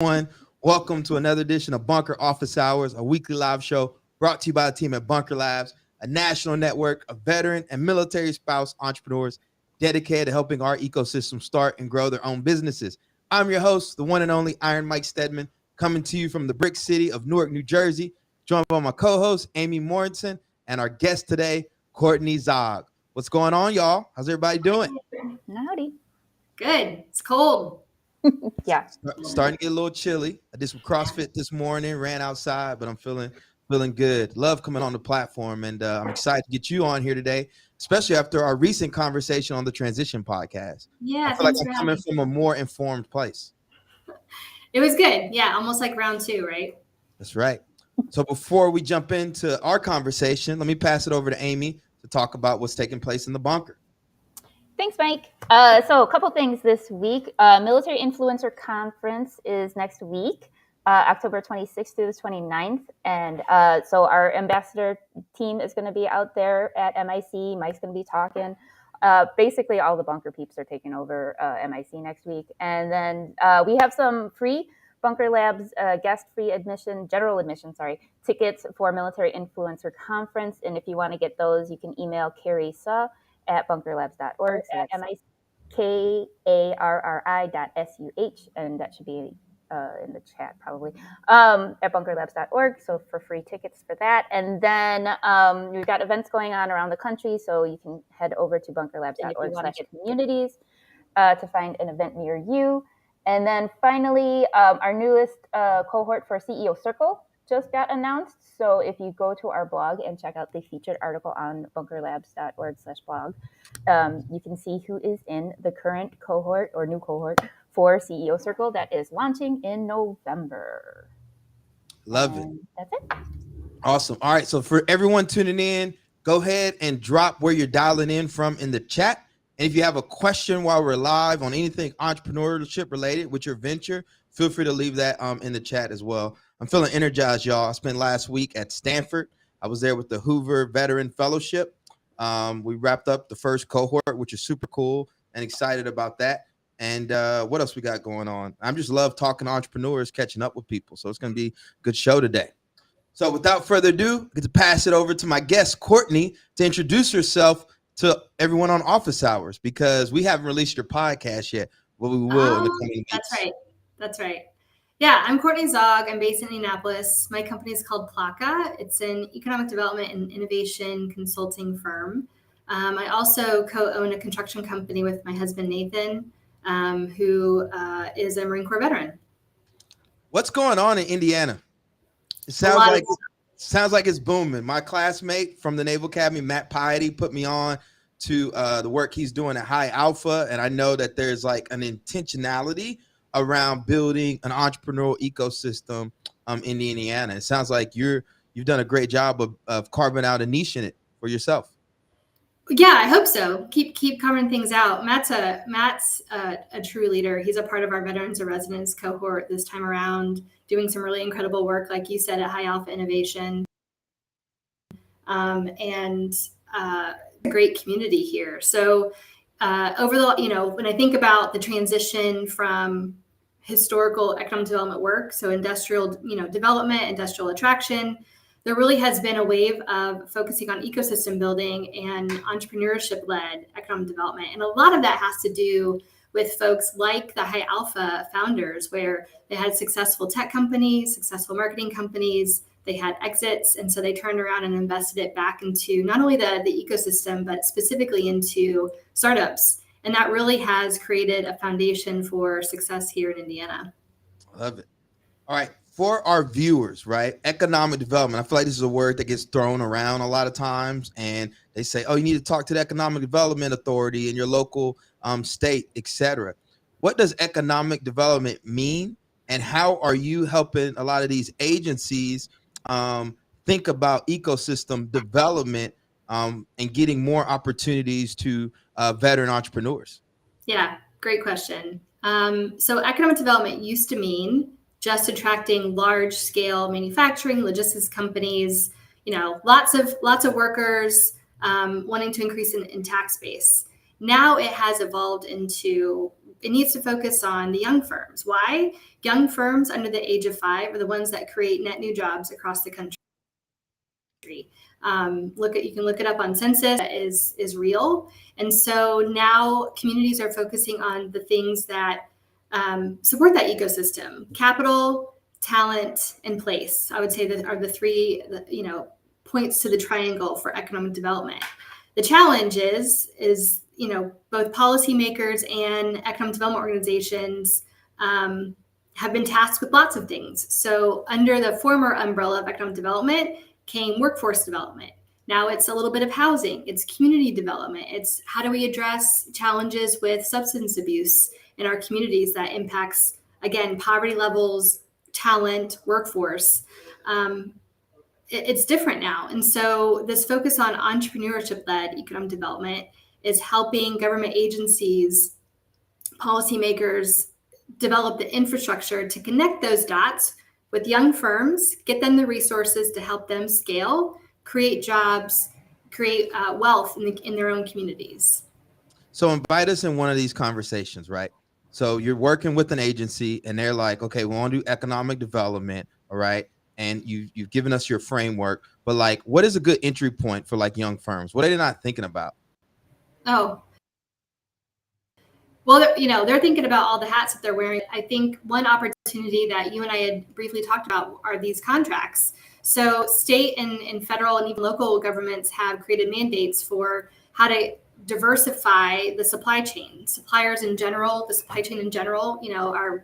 everyone. Welcome to another edition of Bunker Office Hours, a weekly live show brought to you by the team at Bunker Labs, a national network of veteran and military spouse entrepreneurs dedicated to helping our ecosystem start and grow their own businesses. I'm your host, the one and only Iron Mike Steadman, coming to you from the brick city of Newark, New Jersey, joined by my co-host, Amy Morrison, and our guest today, Courtney Zaugg. What's going on, y'all? How's everybody doing? Howdy. Good. It's cold. Yeah. Starting to get a little chilly. I did some CrossFit this morning, ran outside, but I'm feeling good. Love coming on the platform, and I'm excited to get you on here today, especially after our recent conversation on the Transition podcast. Yeah, I feel like I'm coming from a more informed place. It was good. Yeah, almost like round two, right? That's right. So before we jump into our conversation, let me pass it over to Amy to talk about what's taking place in the bunker. Thanks, Mike. So a couple things this week. Military Influencer Conference is next week, October 26th through the 29th. And so our ambassador team is going to be out there at MIC. Mike's going to be talking. Basically, all the bunker peeps are taking over MIC next week. And then we have some free Bunker Labs guest-free general admission, tickets for Military Influencer Conference. And if you want to get those, you can email Carrie Suh at bunkerlabs.org. So that's MIKARRI.SUH, and that should be in the chat probably, at bunkerlabs.org. So for free tickets for that. And then we've got events going on around the country, so you can head over to bunkerlabs.org/communities to find an event near you. And then finally, our newest cohort for CEO Circle just got announced. So if you go to our blog and check out the featured article on bunkerlabs.org/blog, you can see who is in the current cohort or new cohort for CEO Circle that is launching in November. Love it. That's it. Awesome. All right. So for everyone tuning in, go ahead and drop where you're dialing in from in the chat. And if you have a question while we're live on anything entrepreneurship related with your venture, feel free to leave that in the chat as well. I'm feeling energized, y'all. I spent last week at Stanford. I was there with the Hoover Veteran Fellowship. We wrapped up the first cohort, which is super cool, and excited about that. And what else we got going on? I just love talking to entrepreneurs, catching up with people. So it's going to be a good show today. So without further ado, I get to pass it over to my guest, Courtney, to introduce herself to everyone on Office Hours, because we haven't released your podcast yet, but we will in the coming weeks. That's right. Yeah, I'm Courtney Zaugg. I'm based in Indianapolis. My company is called Plaka. It's an economic development and innovation consulting firm. I also co-own a construction company with my husband, Nathan, who is a Marine Corps veteran. What's going on in Indiana? It sounds like it's booming. My classmate from the Naval Academy, Matt Piety, put me on to the work he's doing at High Alpha, and I know that there's like an intentionality around building an entrepreneurial ecosystem in Indiana. It sounds like you've done a great job of carving out a niche in it for yourself. Yeah, I hope so. Keep carving things out. Matt's a true leader. He's a part of our Veterans of Residence cohort this time around, doing some really incredible work, like you said, at High Alpha Innovation, and a great community here. So when I think about the transition from historical economic development work, so industrial, development, industrial attraction, there really has been a wave of focusing on ecosystem building and entrepreneurship-led economic development. And a lot of that has to do with folks like the High Alpha founders, where they had successful tech companies, successful marketing companies, they had exits. And so they turned around and invested it back into not only the ecosystem, but specifically into startups. And that really has created a foundation for success here in Indiana. Love it. All right. For our viewers, right? Economic development. I feel like this is a word that gets thrown around a lot of times. And they say, oh, you need to talk to the Economic Development Authority in your local state, etc. What does economic development mean? And how are you helping a lot of these agencies think about ecosystem development and getting more opportunities to veteran entrepreneurs? Yeah, great question. So economic development used to mean just attracting large scale manufacturing, logistics companies, lots of workers wanting to increase in tax base. Now it has evolved into it needs to focus on the young firms. Why? Young firms under the age of 5 are the ones that create net new jobs across the country. You can look it up on census. That is real. And so now communities are focusing on the things that support that ecosystem: capital, talent, and place. I would say that are the three, points to the triangle for economic development. The challenge is both policymakers and economic development organizations have been tasked with lots of things. So under the former umbrella of economic development came workforce development. Now it's a little bit of housing, it's community development, it's how do we address challenges with substance abuse in our communities that impacts, again, poverty levels, talent, workforce. It's different now. And so this focus on entrepreneurship-led economic development is helping government agencies, policymakers develop the infrastructure to connect those dots with young firms, get them the resources to help them scale, create jobs, create wealth in their own communities. So invite us in one of these conversations, right? So you're working with an agency and they're like, okay, we want to do economic development, all right? And you've given us your framework, but like, what is a good entry point for like young firms? What are they not thinking about? Oh, well, they're thinking about all the hats that they're wearing. I think one opportunity that you and I had briefly talked about are these contracts. So state and federal and even local governments have created mandates for how to diversify the supply chain. Suppliers in general, the supply chain in general,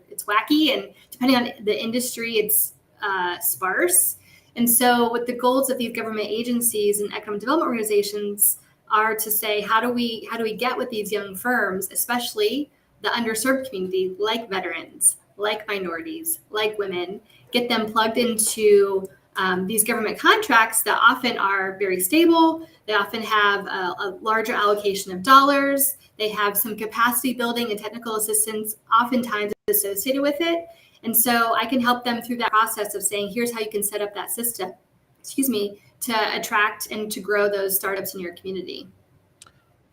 it's wacky, and depending on the industry, it's sparse. And so what the goals of these government agencies and economic development organizations are to say, how do we get with these young firms, especially the underserved community, like veterans, like minorities, like women, get them plugged into these government contracts that often are very stable. They often have a larger allocation of dollars. They have some capacity building and technical assistance oftentimes associated with it. And so I can help them through that process of saying, here's how you can set up that system, to attract and to grow those startups in your community.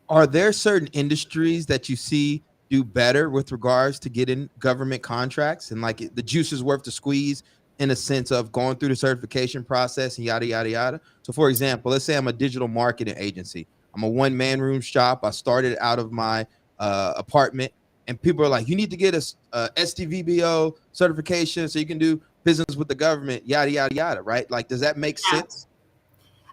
Are there certain industries that you see do better with regards to getting government contracts and like the juice is worth the squeeze in a sense of going through the certification process and yada, yada, yada? So for example, let's say I'm a digital marketing agency. I'm a one-man room shop. I started out of my apartment, and people are like, you need to get a STVBO certification so you can do business with the government, yada, yada, yada, right? Like, does that make sense?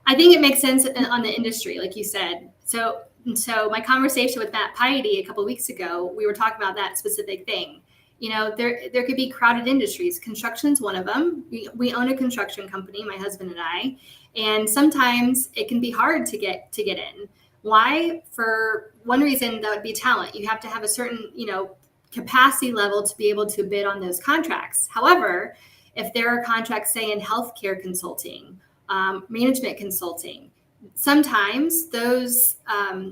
I think it makes sense on the industry, like you said. So my conversation with Matt Piety a couple of weeks ago, we were talking about that specific thing. There could be crowded industries. Construction's one of them. We own a construction company, my husband and I, and sometimes it can be hard to get in. Why? For one reason, that would be talent. You have to have a certain, capacity level to be able to bid on those contracts. However, if there are contracts, say in healthcare consulting, management consulting, sometimes those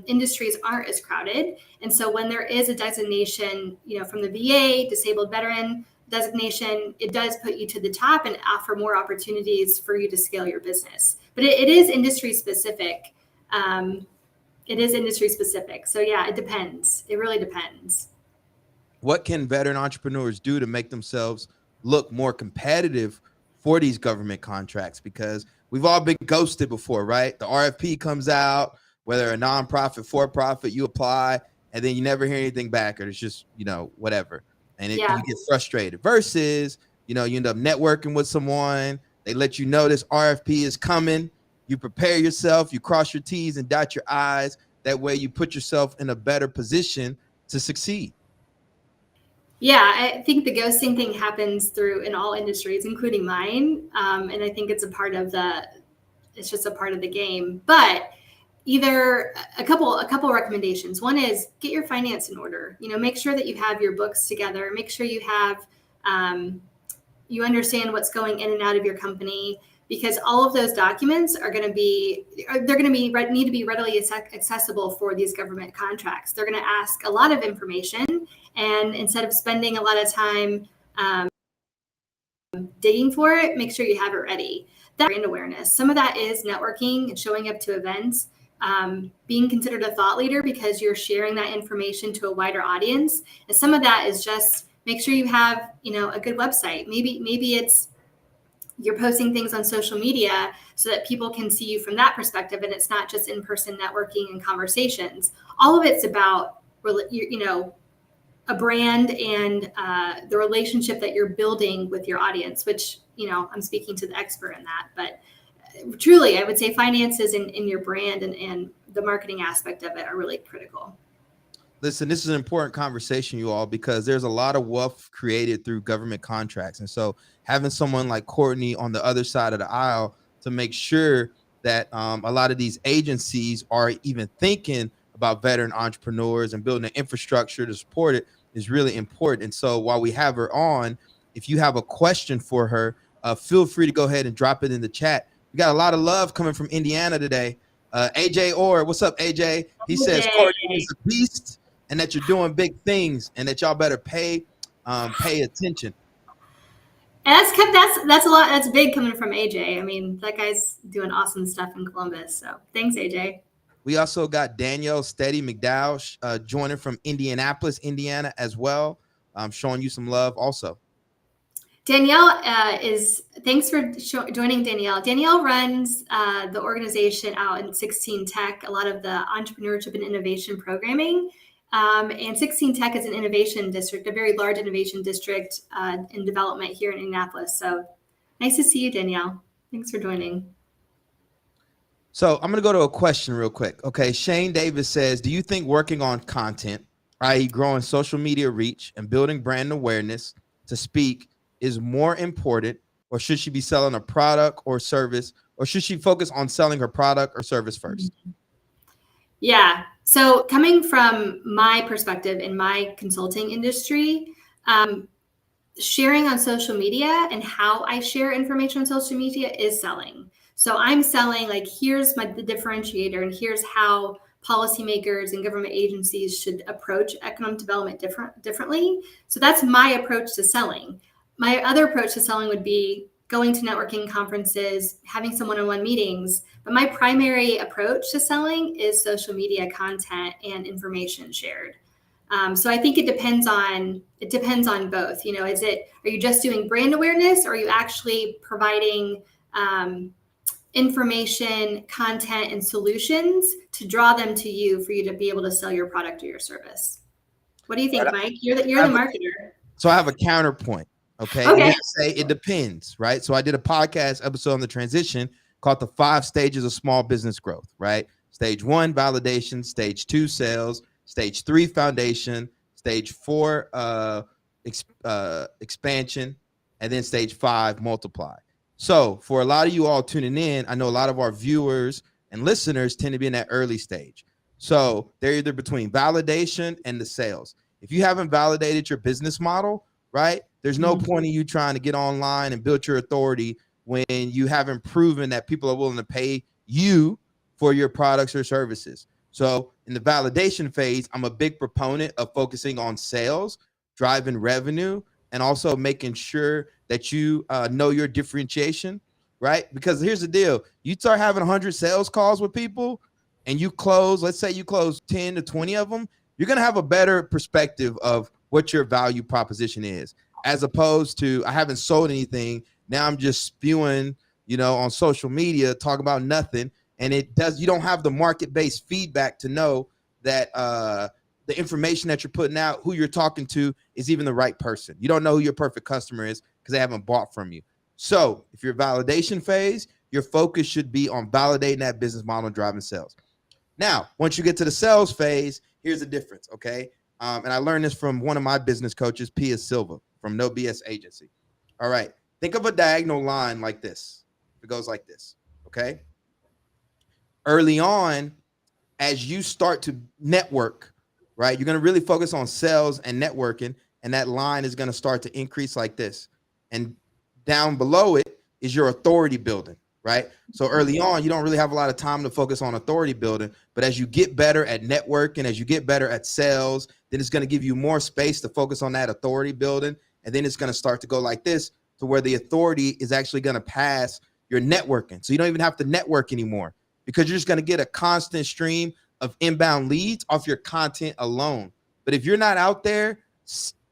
industries aren't as crowded. And so when there is a designation, from the VA, disabled veteran designation, it does put you to the top and offer more opportunities for you to scale your business. But it is industry specific. So yeah, it depends. It really depends. What can veteran entrepreneurs do to make themselves look more competitive for these government contracts? Because we've all been ghosted before, right? The RFP comes out, whether a nonprofit, for-profit, you apply, and then you never hear anything back, or it's just, whatever. And you get frustrated. Versus, you end up networking with someone. They let you know this RFP is coming. You prepare yourself. You cross your T's and dot your I's. That way you put yourself in a better position to succeed. Yeah, I think the ghosting thing happens in all industries, including mine. And I think it's just a part of the game. But either a couple recommendations. One is get your finance in order. Make sure that you have your books together. Make sure you have, you understand what's going in and out of your company, because all of those documents need to be readily accessible for these government contracts. They're going to ask a lot of information, and instead of spending a lot of time digging for it, make sure you have it ready. That brand awareness. Some of that is networking and showing up to events. being considered a thought leader because you're sharing that information to a wider audience. And some of that is just make sure you have, a good website. Maybe it's you're posting things on social media so that people can see you from that perspective, and it's not just in-person networking and conversations. All of it's about, a brand and the relationship that you're building with your audience, which, I'm speaking to the expert in that. But truly, I would say finances in your brand and the marketing aspect of it are really critical. Listen, this is an important conversation, you all, because there's a lot of wealth created through government contracts. And so having someone like Courtney on the other side of the aisle to make sure that a lot of these agencies are even thinking about veteran entrepreneurs and building an infrastructure to support it is really important. And so while we have her on, if you have a question for her, feel free to go ahead and drop it in the chat. We got a lot of love coming from Indiana today. AJ Orr, what's up, AJ? He says Courtney is a beast and that you're doing big things and that y'all better pay attention. And that's a lot. That's big coming from AJ. I mean, that guy's doing awesome stuff in Columbus. So thanks, AJ. We also got Danielle Steady McDowell joining from Indianapolis, Indiana as well. Showing you some love also. Danielle thanks for joining Danielle. Danielle runs the organization out in 16 Tech, a lot of the entrepreneurship and innovation programming. And 16 Tech is an innovation district, a very large innovation district in development here in Indianapolis. So nice to see you, Danielle. Thanks for joining. So I'm going to go to a question real quick. Okay. Shane Davis says, do you think working on content, i.e. growing social media reach and building brand awareness to speak is more important, or should she be selling a product or service, or should she focus on selling her product or service first? Yeah. So coming from my perspective in my consulting industry, sharing on social media and how I share information on social media is selling. So I'm selling like, here's the differentiator, and here's how policymakers and government agencies should approach economic development differently. So that's my approach to selling. My other approach to selling would be going to networking conferences, having some one-on-one meetings. But my primary approach to selling is social media content and information shared. So I think it depends on both. Are you just doing brand awareness, or are you actually providing information, content, and solutions to draw them to you for you to be able to sell your product or your service? What do you think, Mike? You're the marketer. So I have a counterpoint. Okay. Okay. Say it depends, right? So I did a podcast episode on the transition called the 5 stages of small business growth, right? Stage 1, validation. Stage 2, sales. Stage 3, foundation. Stage 4, expansion. And then stage 5, multiply. So for a lot of you all tuning in, I know a lot of our viewers and listeners tend to be in that early stage. So they're either between validation and the sales. If you haven't validated your business model, right, there's no point in you trying to get online and build your authority when you haven't proven that people are willing to pay you for your products or services. So in the validation phase, I'm a big proponent of focusing on sales, driving revenue, and also making sure that you know your differentiation, right? Because here's the deal. You start having 100 sales calls with people and you close, let's say you close 10 to 20 of them, you're going to have a better perspective of what your value proposition is, as opposed to I haven't sold anything. Now I'm just spewing, on social media, talking about nothing. And you don't have the market-based feedback to know that the information that you're putting out, who you're talking to, is even the right person. You don't know who your perfect customer is because they haven't bought from you. So if you're validation phase, your focus should be on validating that business model and driving sales. Now, once you get to the sales phase, here's the difference, okay? And I learned this from one of my business coaches, Pia Silva from No BS Agency. All right, think of a diagonal line like this. It goes like this, okay? Early on, as you start to network, right, you're going to really focus on sales and networking, and that line is going to start to increase like this. And down below it is your authority building, right? So early on, you don't really have a lot of time to focus on authority building, but as you get better at networking, as you get better at sales, then it's going to give you more space to focus on that authority building. And then it's going to start to go like this, to where the authority is actually going to pass your networking. So you don't even have to network anymore. because you're just going to get a constant stream of inbound leads off your content alone. But if you're not out there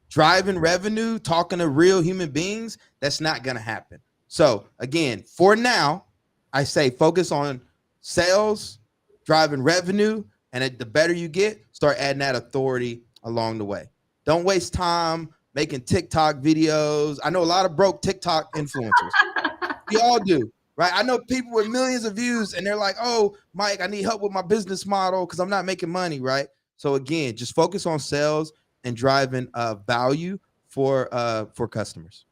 driving revenue, talking to real human beings, that's not going to happen. So again, for now, I say focus on sales, driving revenue, and the better you get, start adding that authority along the way. Don't waste time making TikTok videos. I know a lot of broke TikTok influencers. We all do, right? I know people with millions of views and they're like, oh, Mike, I need help with my business model because I'm not making money, right? So again, just focus on sales and driving value for customers.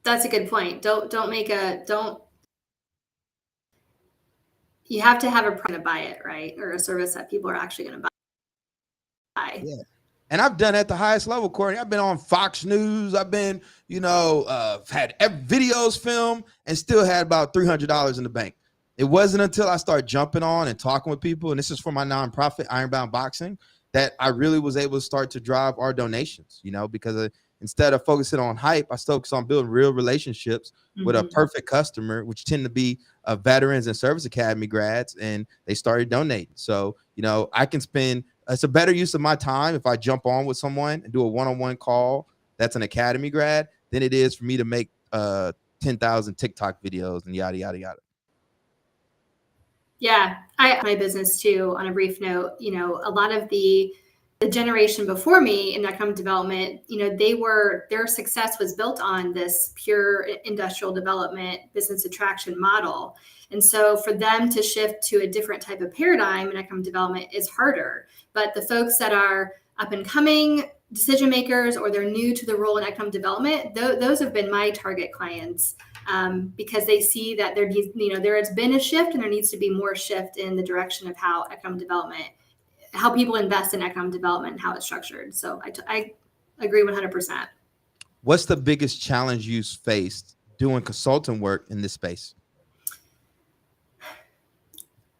That's a good point. You have to have a product to buy it, right? Or a service that people are actually going to buy. Yeah. And I've done at the highest level, Courtney. I've been on Fox News. I've been, had videos filmed and still had about $300 in the bank. It wasn't until I started jumping on and talking with people, and this is for my nonprofit, Ironbound Boxing, that I really was able to start to drive our donations, because instead of focusing on hype, I focused on building real relationships with a perfect customer, which tend to be veterans and service academy grads, and they started donating. So, I can it's a better use of my time if I jump on with someone and do a one-on-one call that's an academy grad than it is for me to make 10,000 TikTok videos and yada, yada, yada. Yeah, I my business too. On a brief note, a lot of the generation before me in economic development, their success was built on this pure industrial development business attraction model. And so for them to shift to a different type of paradigm in economic development is harder. But the folks that are up and coming decision makers, or they're new to the role in economic development, those have been my target clients, because they see that there has been a shift and there needs to be more shift in the direction of how people invest in economic development and how it's structured. So I agree 100%. What's the biggest challenge you faced doing consulting work in this space?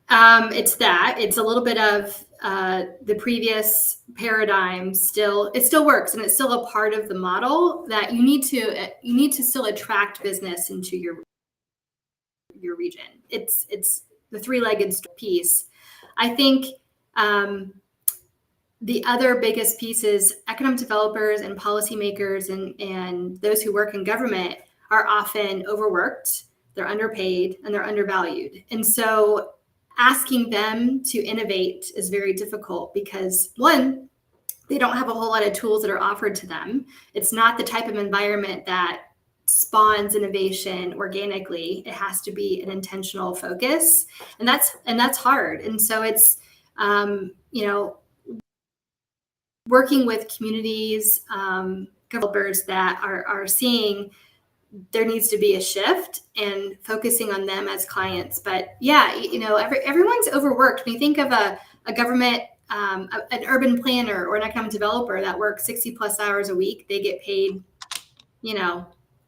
It's a little bit of the previous paradigm. It still works, and it's still a part of the model that you need to still attract business into your region. It's the three-legged piece. I think the other biggest piece is economic developers and policymakers and those who work in government are often overworked, they're underpaid, and they're undervalued. And so asking them to innovate is very difficult because, one, they don't have a whole lot of tools that are offered to them. It's not the type of environment that spawns innovation organically. It has to be an intentional focus, and that's hard. And so it's working with communities, developers that are seeing there needs to be a shift and focusing on them as clients. But yeah, everyone's overworked. When you think of a government, an urban planner or an economic developer that works 60 plus hours a week, they get paid,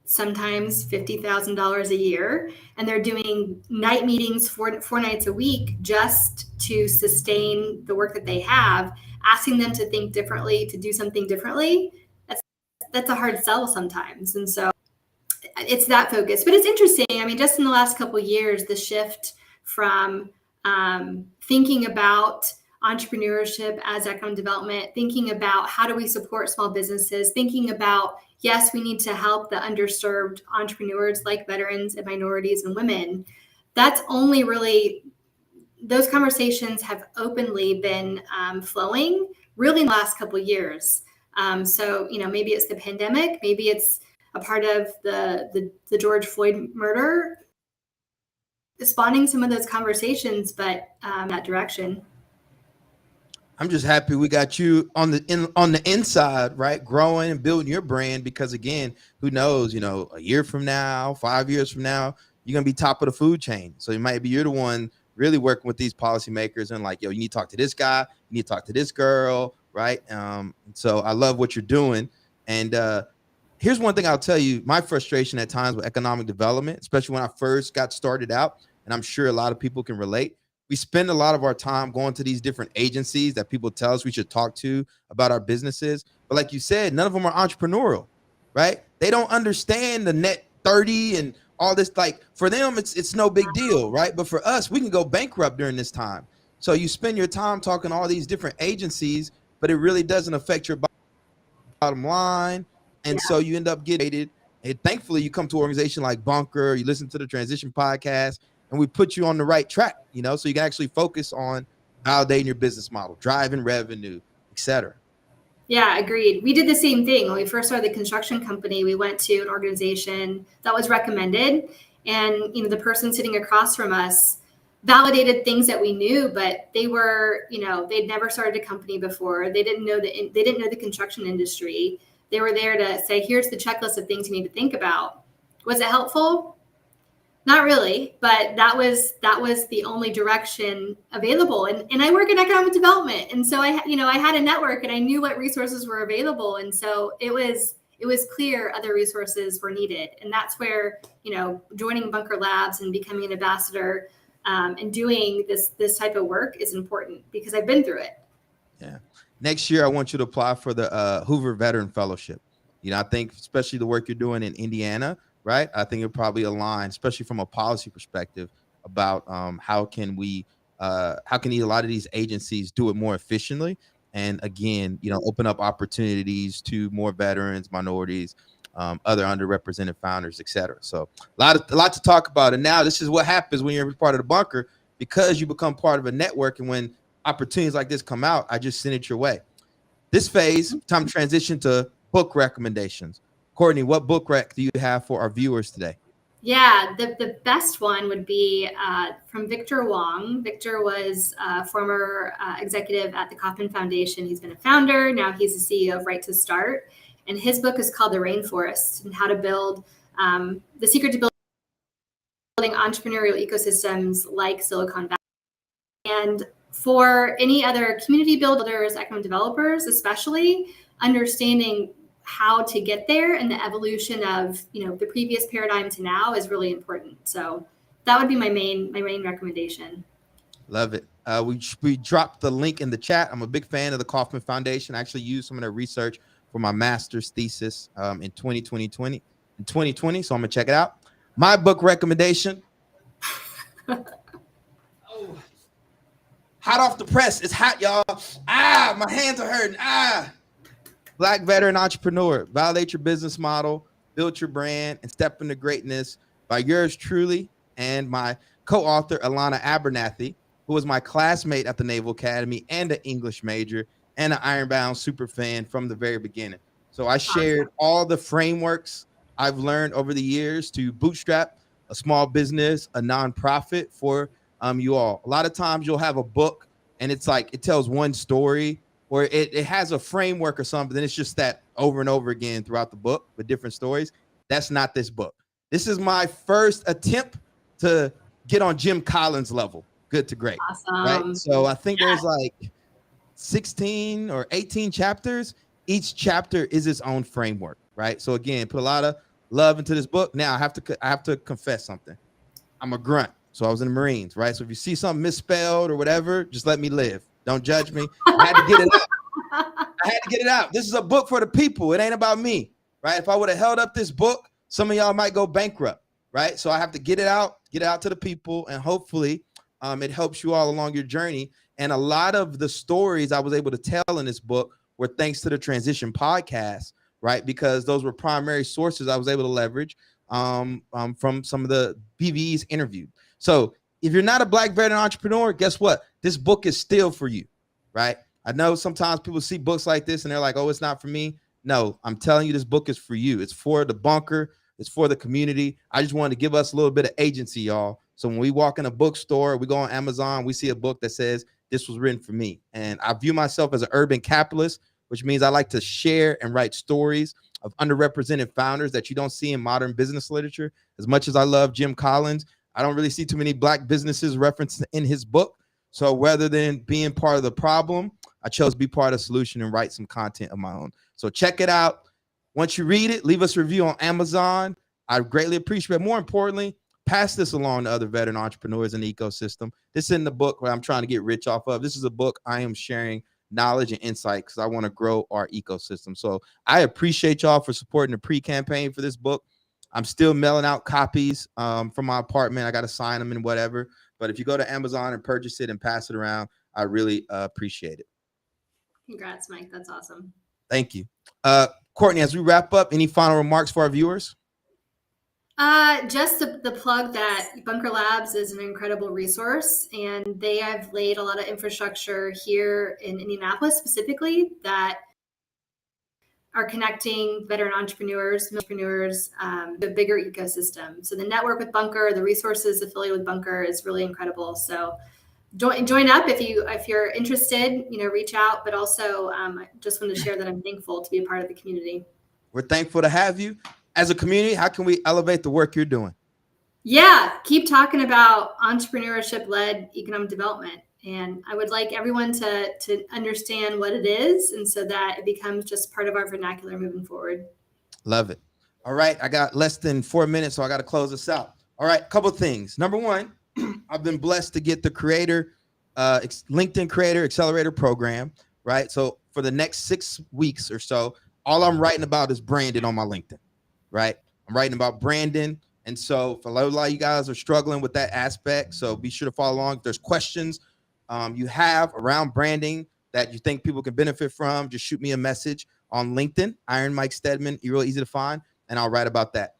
sometimes $50,000 a year, and they're doing night meetings four nights a week just to sustain the work that they have. Asking them to think differently, to do something differently, that's a hard sell sometimes. And so it's that focus. But it's interesting. I mean, just in the last couple of years, the shift from thinking about entrepreneurship as economic development, thinking about how do we support small businesses, thinking about, yes, we need to help the underserved entrepreneurs like veterans and minorities and women. That's only really, those conversations have openly been flowing really in the last couple of years. So, maybe it's the pandemic, maybe it's a part of the George Floyd murder, spawning some of those conversations, but that direction. I'm just happy we got you on the inside, right? Growing and building your brand, because again, who knows, a year from now, 5 years from now, you're going to be top of the food chain. So you're the one really working with these policymakers and like, you need to talk to this guy, you need to talk to this girl, right? So I love what you're doing. And here's one thing I'll tell you, my frustration at times with economic development, especially when I first got started out, and I'm sure a lot of people can relate. We spend a lot of our time going to these different agencies that people tell us we should talk to about our businesses. But like you said, none of them are entrepreneurial, right? They don't understand the net 30 and all this, like for them, it's no big deal, right? But for us, we can go bankrupt during this time. So you spend your time talking to all these different agencies, but it really doesn't affect your bottom line. And so you end up getting, and thankfully you come to an organization like Bunker, you listen to the Transition podcast, and we put you on the right track, you know, so you can actually focus on validating your business model, driving revenue, etc. Yeah, agreed. We did the same thing. When we first started the construction company, we went to an organization that was recommended. And, you know, the person sitting across from us validated things that we knew, but they were, you know, they'd never started a company before. They didn't know the construction industry. They were there to say, here's the checklist of things you need to think about. Was it helpful? Not really, but that was the only direction available. And I work in economic development, and so I had a network, and I knew what resources were available, and so it was clear other resources were needed, and that's where, you know, joining Bunker Labs and becoming an ambassador and doing this type of work is important because I've been through it. Yeah. Next year, I want you to apply for the Hoover Veteran Fellowship. You know, I think especially the work you're doing in Indiana, right? I think it probably aligns, especially from a policy perspective, about how can a lot of these agencies do it more efficiently, and again, you know, open up opportunities to more veterans, minorities, other underrepresented founders, etc. So a lot to talk about. And now this is what happens when you're part of the Bunker, because you become part of a network, and when opportunities like this come out, I just send it your way. This phase, time to transition to book recommendations. Courtney, what book rec do you have for our viewers today? Yeah, the best one would be from Victor Wong. Victor was a former executive at the Kauffman Foundation. He's been a founder. Now he's the CEO of Right to Start. And his book is called The Rainforest, and how to build the secret to building entrepreneurial ecosystems like Silicon Valley. And for any other community builders, economic developers, especially, understanding how to get there and the evolution of, you know, the previous paradigm to now is really important. So that would be my main recommendation. Love it. We dropped the link in the chat. I'm a big fan of the Kauffman Foundation. I actually used some of their research for my master's thesis in 2020. So I'm gonna check it out. My book recommendation. Hot off the press. It's hot, y'all. My hands are hurting. Black Veteran Entrepreneur, Validate Your Business Model, Build Your Brand, and Step into Greatness, by yours truly and my co-author, Alana Abernathy, who was my classmate at the Naval Academy and an English major and an Ironbound super fan from the very beginning. So I shared all the frameworks I've learned over the years to bootstrap a small business, a nonprofit for you all. A lot of times you'll have a book and it's like it tells one story, or it has a framework or something, then it's just that over and over again throughout the book with different stories. That's not this book. This is my first attempt to get on Jim Collins' level, good to great. Awesome. Right? So I think there's like 16 or 18 chapters. Each chapter is its own framework, right? So again, put a lot of love into this book. Now I have to confess something. I'm a grunt. So I was in the Marines, right? So if you see something misspelled or whatever, just let me live. Don't judge me. I had to get it out. This is a book for the people. It ain't about me, right? If I would have held up this book, some of y'all might go bankrupt, right? So I have to get it out to the people, and hopefully it helps you all along your journey. And a lot of the stories I was able to tell in this book were thanks to the Transition podcast, right? Because those were primary sources I was able to leverage from some of the BVEs interviewed. So if you're not a Black veteran entrepreneur, guess what? This book is still for you, right? I know sometimes people see books like this and they're like, oh, it's not for me. No, I'm telling you, this book is for you. It's for the Bunker. It's for the community. I just wanted to give us a little bit of agency, y'all. So when we walk in a bookstore, we go on Amazon, we see a book that says this was written for me. And I view myself as an urban capitalist, which means I like to share and write stories of underrepresented founders that you don't see in modern business literature. As much as I love Jim Collins, I don't really see too many Black businesses referenced in his book. So rather than being part of the problem, I chose to be part of the solution and write some content of my own. So check it out. Once you read it, leave us a review on Amazon. I greatly appreciate it. More importantly, pass this along to other veteran entrepreneurs in the ecosystem. This isn't the book where I'm trying to get rich off of. This is a book I am sharing knowledge and insight because I want to grow our ecosystem. So I appreciate y'all for supporting the pre-campaign for this book. I'm still mailing out copies from my apartment. I got to sign them and whatever. But if you go to Amazon and purchase it and pass it around, I really appreciate it. Congrats, Mike. That's awesome. Thank you. Courtney, as we wrap up, any final remarks for our viewers? Just the plug that Bunker Labs is an incredible resource, and they have laid a lot of infrastructure here in Indianapolis specifically that are connecting veteran entrepreneurs, the bigger ecosystem. So the network with Bunker, the resources affiliated with Bunker is really incredible. So join up if you're interested, reach out. But also, I just wanted to share that I'm thankful to be a part of the community. We're thankful to have you. As a community, how can we elevate the work you're doing? Yeah, keep talking about entrepreneurship-led economic development. And I would like everyone to understand what it is, and so that it becomes just part of our vernacular moving forward. Love it. All right, I got less than 4 minutes, so I got to close this out. All right, couple of things. Number one, I've been blessed to get the LinkedIn Creator Accelerator program, right? So for the next 6 weeks or so, all I'm writing about is branding on my LinkedIn, right? I'm writing about branding. And so for a lot of you guys are struggling with that aspect, so be sure to follow along. If there's questions you have around branding that you think people can benefit from, just shoot me a message on LinkedIn, Iron Mike Steadman, you're real easy to find, and I'll write about that.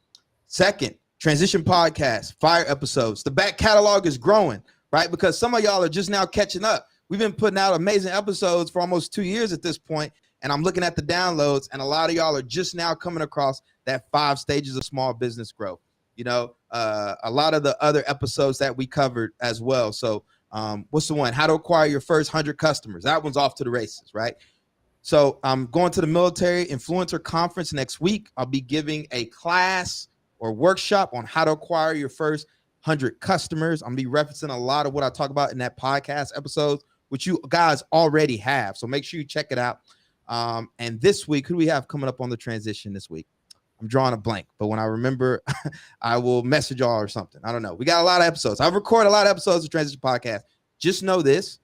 Second, Transition Podcast, fire episodes. The back catalog is growing, right? Because some of y'all are just now catching up. We've been putting out amazing episodes for almost 2 years at this point, and I'm looking at the downloads, and a lot of y'all are just now coming across that 5 stages of small business growth. A lot of the other episodes that we covered as well. So what's the one? How to acquire your first 100 customers. That one's off to the races, right? So I'm going to the Military Influencer Conference next week. I'll be giving a class or workshop on how to acquire your first 100 customers. I'm going to be referencing a lot of what I talk about in that podcast episode, which you guys already have. So make sure you check it out. And this week, who do we have coming up on the transition this week? I'm drawing a blank, but when I remember, I will message y'all or something. I don't know. We got a lot of episodes. I've recorded a lot of episodes of Transition Podcast. Just know this.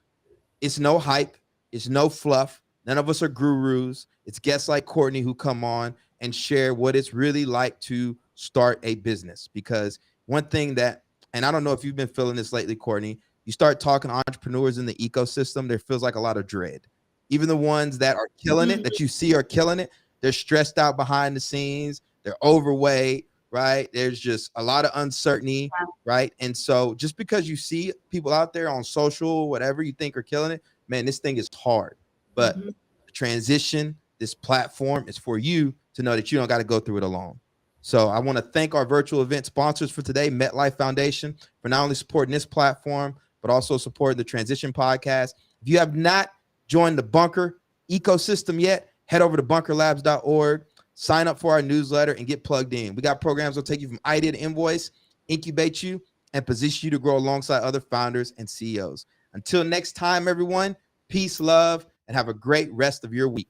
It's no hype. It's no fluff. None of us are gurus. It's guests like Courtney who come on and share what it's really like to start a business. Because one thing that, and I don't know if you've been feeling this lately, Courtney, you start talking to entrepreneurs in the ecosystem, there feels like a lot of dread. Even the ones that are killing it, that you see are killing it, they're stressed out behind the scenes. They're overweight, right? There's just a lot of uncertainty, right? And so just because you see people out there on social, whatever you think are killing it, man, this thing is hard. But the transition, this platform is for you to know that you don't got to go through it alone. So I want to thank our virtual event sponsors for today, MetLife Foundation, for not only supporting this platform, but also supporting the Transition Podcast. If you have not joined the Bunker ecosystem yet, head over to bunkerlabs.org, sign up for our newsletter, and get plugged in. We got programs that will take you from idea to invoice, incubate you, and position you to grow alongside other founders and CEOs. Until next time, everyone, peace, love, and have a great rest of your week.